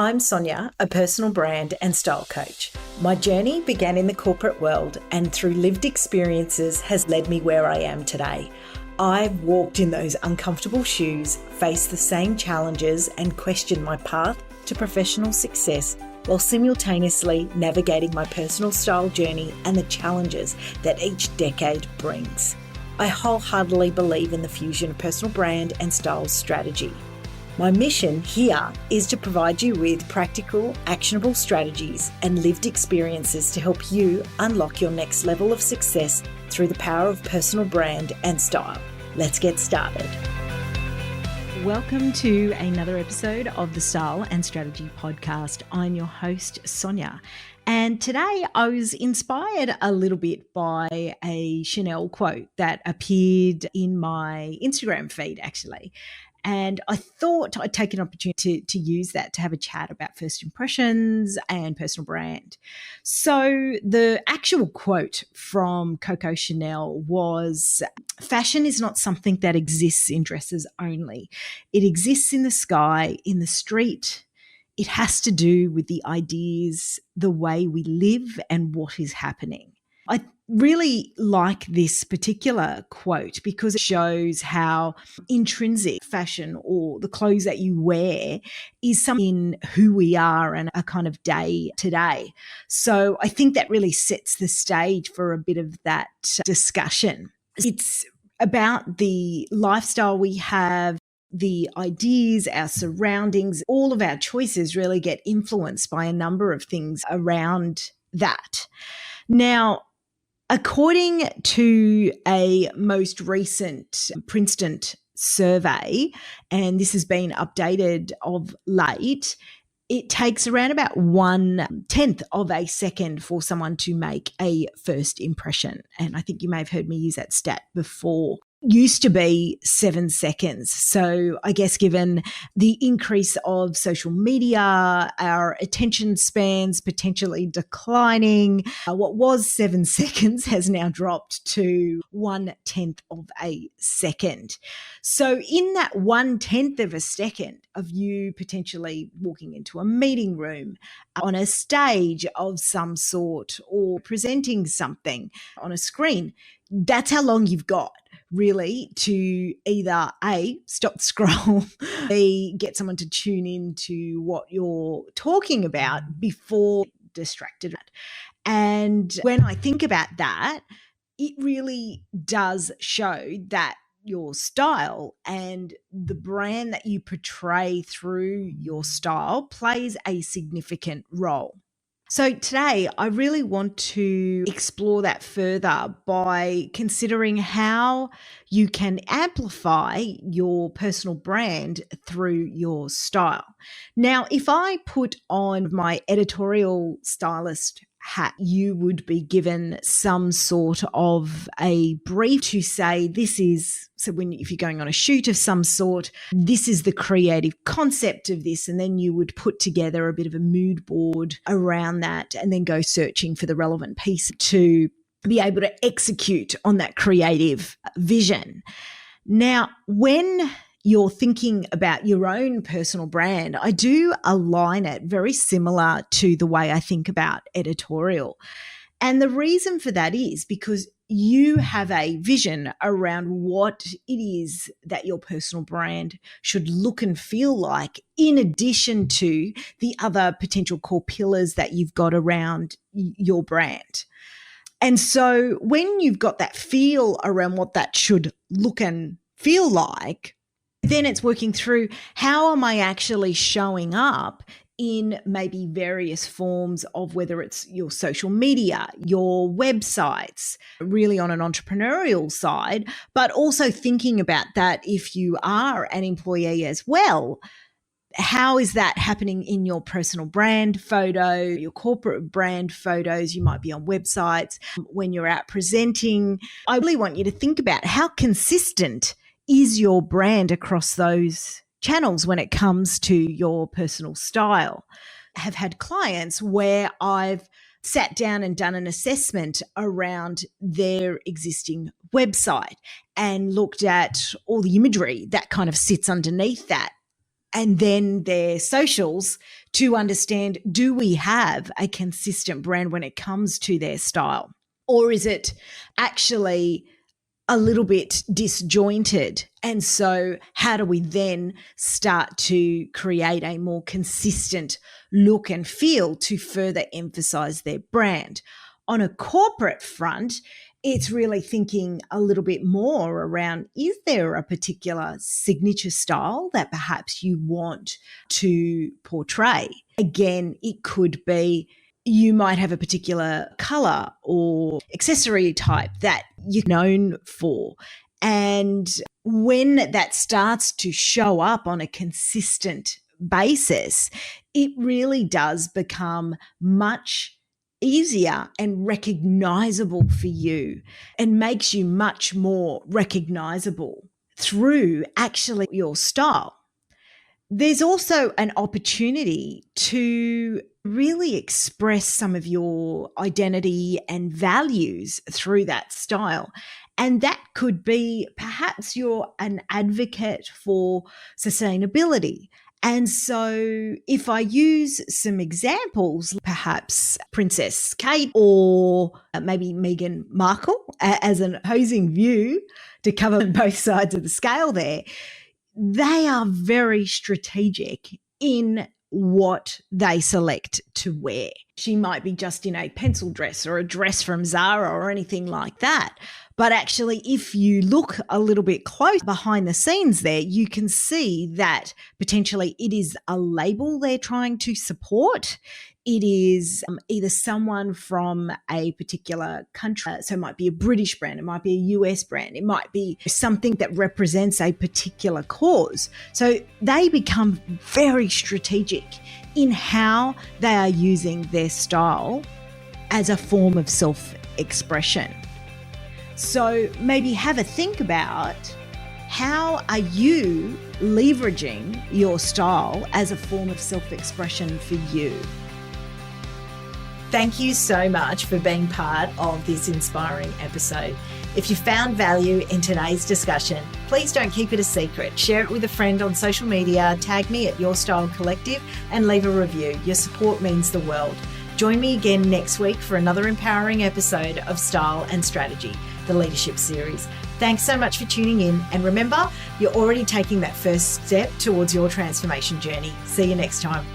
I'm Sonia, a personal brand and style coach. My journey began in the corporate world and through lived experiences has led me where I am today. I've walked in those uncomfortable shoes, faced the same challenges and questioned my path to professional success while simultaneously navigating my personal style journey and the challenges that each decade brings. I wholeheartedly believe in the fusion of personal brand and style strategy. My mission here is to provide you with practical, actionable strategies and lived experiences to help you unlock your next level of success through the power of personal brand and style. Let's get started. Welcome to another episode of the Style and Strategy Podcast. I'm your host, Sonia. And today I was inspired a little bit by a Chanel quote that appeared in my Instagram feed, actually. And I thought I'd take an opportunity to use that to have a chat about first impressions and personal brand. So the actual quote from Coco Chanel was, "Fashion is not something that exists in dresses only. It exists in the sky, in the street. It has to do with the ideas, the way we live, and what is happening." I really like this particular quote because it shows how intrinsic fashion or the clothes that you wear is something in who we are and a kind of day to day. So I think that really sets the stage for a bit of that discussion. It's about the lifestyle we have, the ideas, our surroundings, all of our choices really get influenced by a number of things around that. Now, according to a most recent Princeton survey, and this has been updated of late, it takes around about 1/10 of a second for someone to make a first impression. And I think you may have heard me use that stat before. Used to be 7 seconds. So I guess given the increase of social media, our attention spans potentially declining, what was 7 seconds has now dropped to 1/10 of a second. So in that 1/10 of a second of you potentially walking into a meeting room, on a stage of some sort, or presenting something on a screen, that's how long you've got really to either A, stop the scroll, B, get someone to tune in to what you're talking about before distracted. And when I think about that, it really does show that your style and the brand that you portray through your style plays a significant role. So today, I really want to explore that further by considering how you can amplify your personal brand through your style. Now, if I put on my editorial stylist hat, you would be given some sort of a brief to say this is, so if you're going on a shoot of some sort, this is the creative concept of this, and then you would put together a bit of a mood board around that and then go searching for the relevant piece to be able to execute on that creative vision. Now, when you're thinking about your own personal brand, I do align it very similar to the way I think about editorial. And the reason for that is because you have a vision around what it is that your personal brand should look and feel like, in addition to the other potential core pillars that you've got around your brand. And so when you've got that feel around what that should look and feel like, then it's working through how am I actually showing up in maybe various forms of whether it's your social media, your websites, really on an entrepreneurial side, but also thinking about that if you are an employee as well. How is that happening in your personal brand photo, your corporate brand photos? You might be on websites when you're out presenting. I really want you to think about how consistent is your brand across those channels when it comes to your personal style. I have had clients where I've sat down and done an assessment around their existing website and looked at all the imagery that kind of sits underneath that, and then their socials to understand, do we have a consistent brand when it comes to their style? Or is it actually a little bit disjointed? And so how do we then start to create a more consistent look and feel to further emphasize their brand? On a corporate front, it's really thinking a little bit more around, is there a particular signature style that perhaps you want to portray? Again, it could be you might have a particular color or accessory type that you're known for. And when that starts to show up on a consistent basis, it really does become much easier and recognizable for you, and makes you much more recognizable through actually your style. There's also an opportunity to really express some of your identity and values through that style. And that could be perhaps you're an advocate for sustainability. And so if I use some examples, perhaps Princess Kate or maybe Meghan Markle as an opposing view to cover both sides of the scale there, they are very strategic in what they select to wear. She might be just in a pencil dress or a dress from Zara or anything like that. But actually, if you look a little bit close behind the scenes there, you can see that potentially it is a label they're trying to support. It is either someone from a particular country. So it might be a British brand, it might be a US brand, it might be something that represents a particular cause. So they become very strategic in how they are using their style as a form of self-expression. So maybe have a think about, how are you leveraging your style as a form of self-expression for you? Thank you so much for being part of this inspiring episode. If you found value in today's discussion, please don't keep it a secret. Share it with a friend on social media, tag me at Your Style Collective, and leave a review. Your support means the world. Join me again next week for another empowering episode of Style and Strategy, the Leadership Series. Thanks so much for tuning in. And remember, you're already taking that first step towards your transformation journey. See you next time.